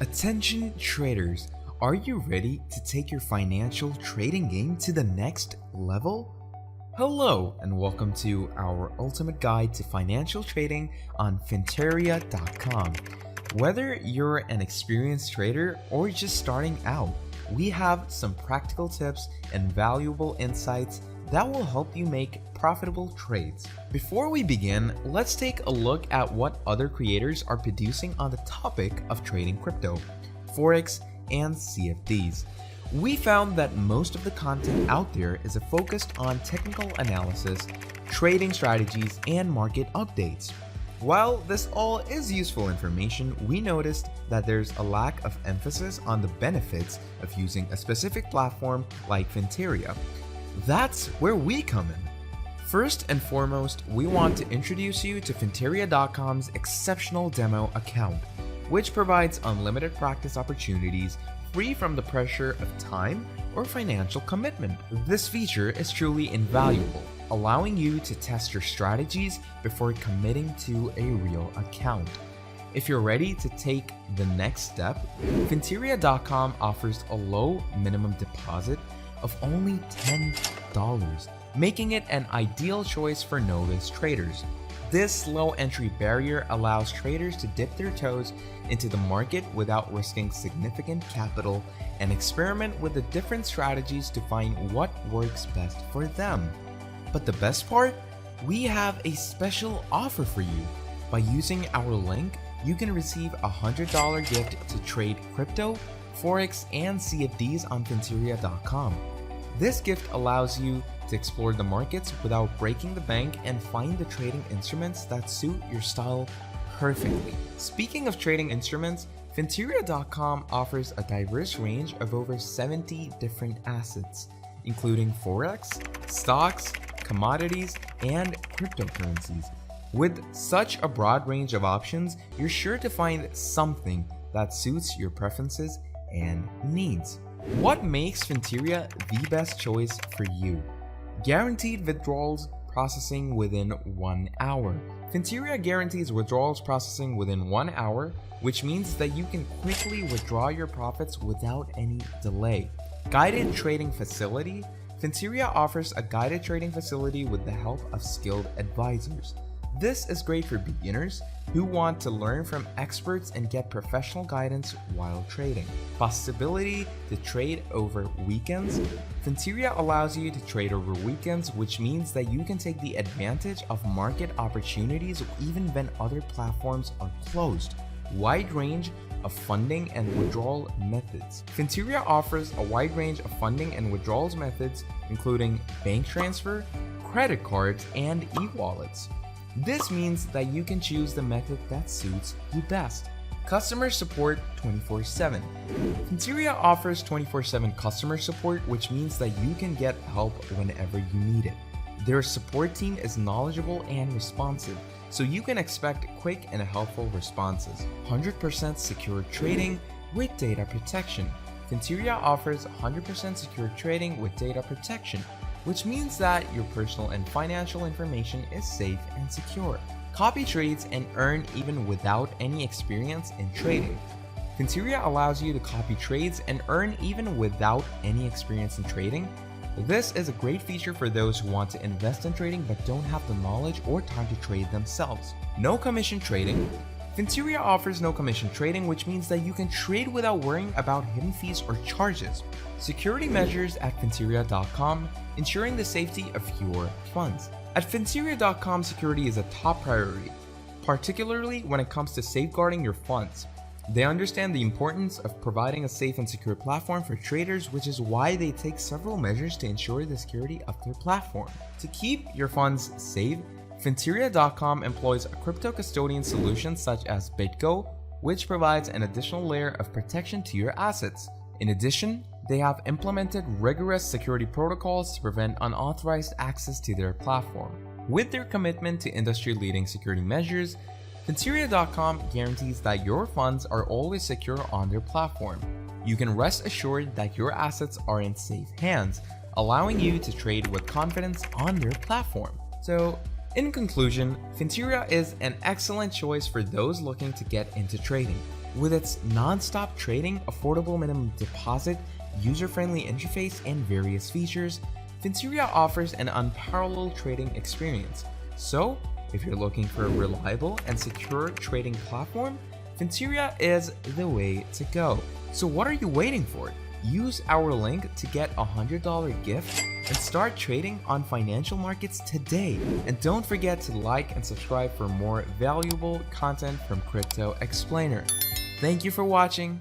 Attention traders, are you ready to take your financial trading game to the next level? Hello and welcome to our ultimate guide to financial trading on Finteria.com. Whether you're an experienced trader or just starting out, we have some practical tips and valuable insights that will help you make profitable trades. Before we begin, let's take a look at what other creators are producing on the topic of trading crypto, Forex, and CFDs. We found that most of the content out there is focused on technical analysis, trading strategies, and market updates. While this all is useful information, we noticed that there's a lack of emphasis on the benefits of using a specific platform like Finteria. That's where we come in. First and foremost, we want to introduce you to Finteria.com's exceptional demo account, which provides unlimited practice opportunities free from the pressure of time or financial commitment. This feature is truly invaluable, allowing you to test your strategies before committing to a real account. If you're ready to take the next step, Finteria.com offers a low minimum deposit of only $10, making it an ideal choice for novice traders. This low entry barrier allows traders to dip their toes into the market without risking significant capital and experiment with the different strategies to find what works best for them. But the best part? We have a special offer for you. By using our link, you can receive a $100 gift to trade crypto, Forex, and CFDs on Finteria.com. This gift allows you to explore the markets without breaking the bank and find the trading instruments that suit your style perfectly. Speaking of trading instruments, Finteria.com offers a diverse range of over 70 different assets, including Forex, stocks, commodities, and cryptocurrencies. With such a broad range of options, you're sure to find something that suits your preferences and needs. What makes Finteria the best choice for you? Guaranteed withdrawals processing within 1 hour. Finteria guarantees withdrawals processing within 1 hour, which means that you can quickly withdraw your profits without any delay. Guided trading facility. Finteria offers a guided trading facility with the help of skilled advisors. This is great for beginners who want to learn from experts and get professional guidance while trading. Possibility to trade over weekends. Finteria allows you to trade over weekends, which means that you can take the advantage of market opportunities even when other platforms are closed. Wide range of funding and withdrawal methods. Finteria offers a wide range of funding and withdrawals methods, including bank transfer, credit cards, and e-wallets. This means that you can choose the method that suits you best. Customer support 24/7. Finteria offers 24/7 customer support, which means that you can get help whenever you need it. Their support team is knowledgeable and responsive, so you can expect quick and helpful responses. 100% secure trading with data protection. Finteria offers 100% secure trading with data protection, which means that your personal and financial information is safe and secure. Copy trades and earn even without any experience in trading. Finteria allows you to copy trades and earn even without any experience in trading. This is a great feature for those who want to invest in trading but don't have the knowledge or time to trade themselves. No commission trading. Finteria offers no commission trading, which means that you can trade without worrying about hidden fees or charges. Security measures at Finteria.com, ensuring the safety of your funds. At Finteria.com, security is a top priority, particularly when it comes to safeguarding your funds. They understand the importance of providing a safe and secure platform for traders, which is why they take several measures to ensure the security of their platform. To keep your funds safe, Finteria.com employs a crypto custodian solution such as BitGo, which provides an additional layer of protection to your assets. In addition, they have implemented rigorous security protocols to prevent unauthorized access to their platform. With their commitment to industry-leading security measures, Finteria.com guarantees that your funds are always secure on their platform. You can rest assured that your assets are in safe hands, allowing you to trade with confidence on their platform. So, in conclusion, Finteria is an excellent choice for those looking to get into trading. With its non-stop trading, affordable minimum deposit, user-friendly interface, and various features, Finteria offers an unparalleled trading experience. So, if you're looking for a reliable and secure trading platform, Finteria is the way to go. So what are you waiting for? Use our link to get a $100 gift and start trading on financial markets today. And don't forget to like and subscribe for more valuable content from Crypto Explainer. Thank you for watching.